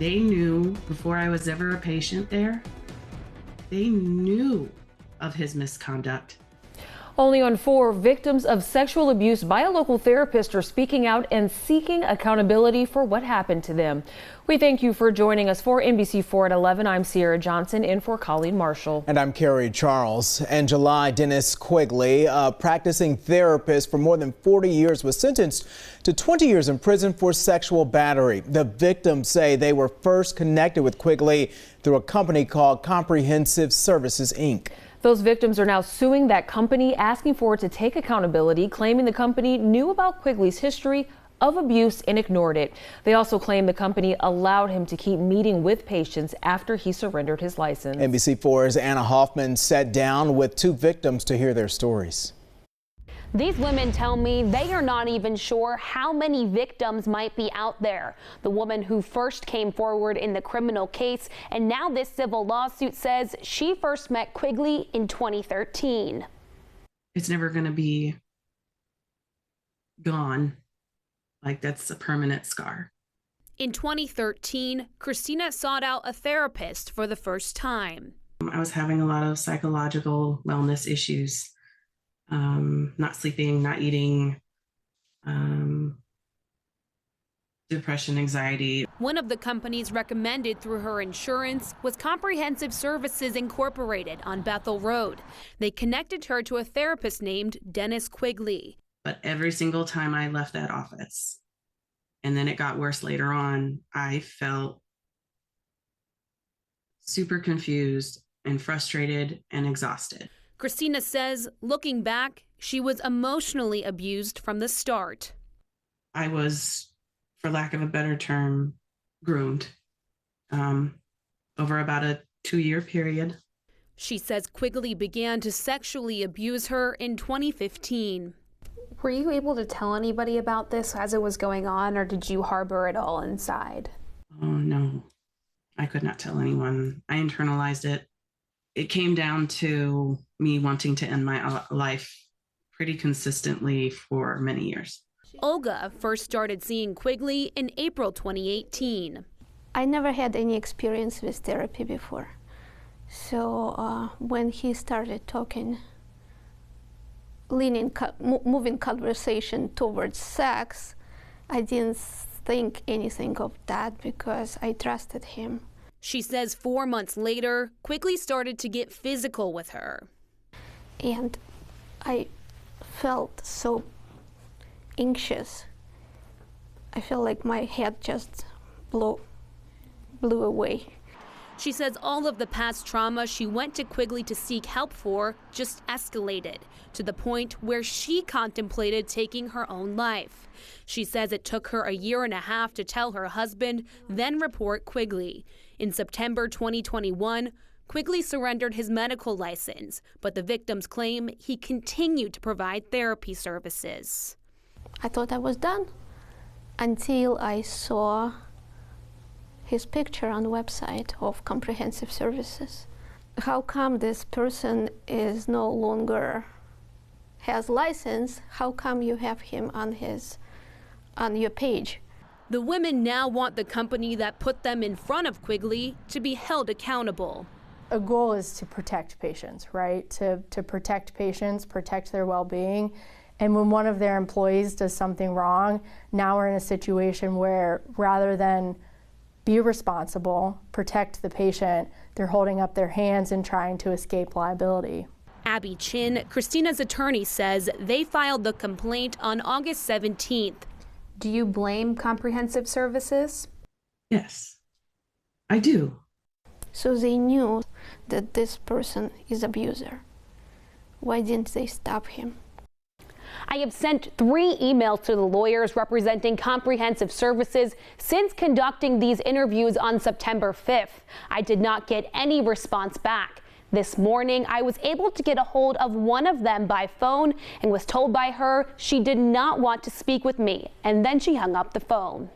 They knew before I was ever a patient there, they knew of his misconduct. Only on 4 victims of sexual abuse by a local therapist are speaking out and seeking accountability for what happened to them. We thank you for joining us for NBC4 at 11. I'm Sierra Johnson in for Colleen Marshall. And I'm Carrie Charles. In July, Dennis Quigley, a practicing therapist for more than 40 years, was sentenced to 20 years in prison for sexual battery. The victims say they were first connected with Quigley through a company called Comprehensive Services, Inc. Those victims are now suing that company, asking for it to take accountability, claiming the company knew about Quigley's history of abuse and ignored it. They also claim the company allowed him to keep meeting with patients after he surrendered his license. NBC4's Anna Hoffman sat down with 2 victims to hear their stories. These women tell me they are not even sure how many victims might be out there. The woman who first came forward in the criminal case and now this civil lawsuit says she first met Quigley in 2013. It's never going to be gone. Like, that's a permanent scar. In 2013, Christina sought out a therapist for the first time. I was having a lot of psychological wellness issues. Not sleeping, not eating, depression, anxiety. One of the companies recommended through her insurance was Comprehensive Services Incorporated on Bethel Road. They connected her to a therapist named Dennis Quigley. But every single time I left that office, and then it got worse later on, I felt super confused and frustrated and exhausted. Christina says, looking back, she was emotionally abused from the start. I was, for lack of a better term, groomed over about a 2-year period. She says Quigley began to sexually abuse her in 2015. Were you able to tell anybody about this as it was going on, or did you harbor it all inside? Oh, no. I could not tell anyone. I internalized it. It came down to me wanting to end my life pretty consistently for many years. Olga first started seeing Quigley in April 2018. I never had any experience with therapy before. So when he started talking, moving conversation towards sex, I didn't think anything of that because I trusted him. She says 4 months later, Quigley started to get physical with her. And I felt so anxious. I felt like my head just blew away. She says all of the past trauma she went to Quigley to seek help for just escalated to the point where she contemplated taking her own life. She says it took her 1.5 years to tell her husband, then report Quigley. In September 2021, Quigley surrendered his medical license, but the victims claim he continued to provide therapy services. I thought I was done until I saw his picture on the website of Comprehensive Services. How come this person is no longer has license? How come you have him on your page? The women now want the company that put them in front of Quigley to be held accountable. A goal is to protect patients, right? To protect patients, protect their well-being. And when one of their employees does something wrong, now we're in a situation where rather than be responsible, protect the patient, they're holding up their hands and trying to escape liability. Abby Chin, Christina's attorney, says they filed the complaint on August 17th. Do you blame Comprehensive Services? Yes, I do. So they knew that this person is an abuser. Why didn't they stop him? I have sent 3 emails to the lawyers representing Comprehensive Services since conducting these interviews on September 5th. I did not get any response back. This morning, I was able to get a hold of one of them by phone and was told by her she did not want to speak with me, and then she hung up the phone.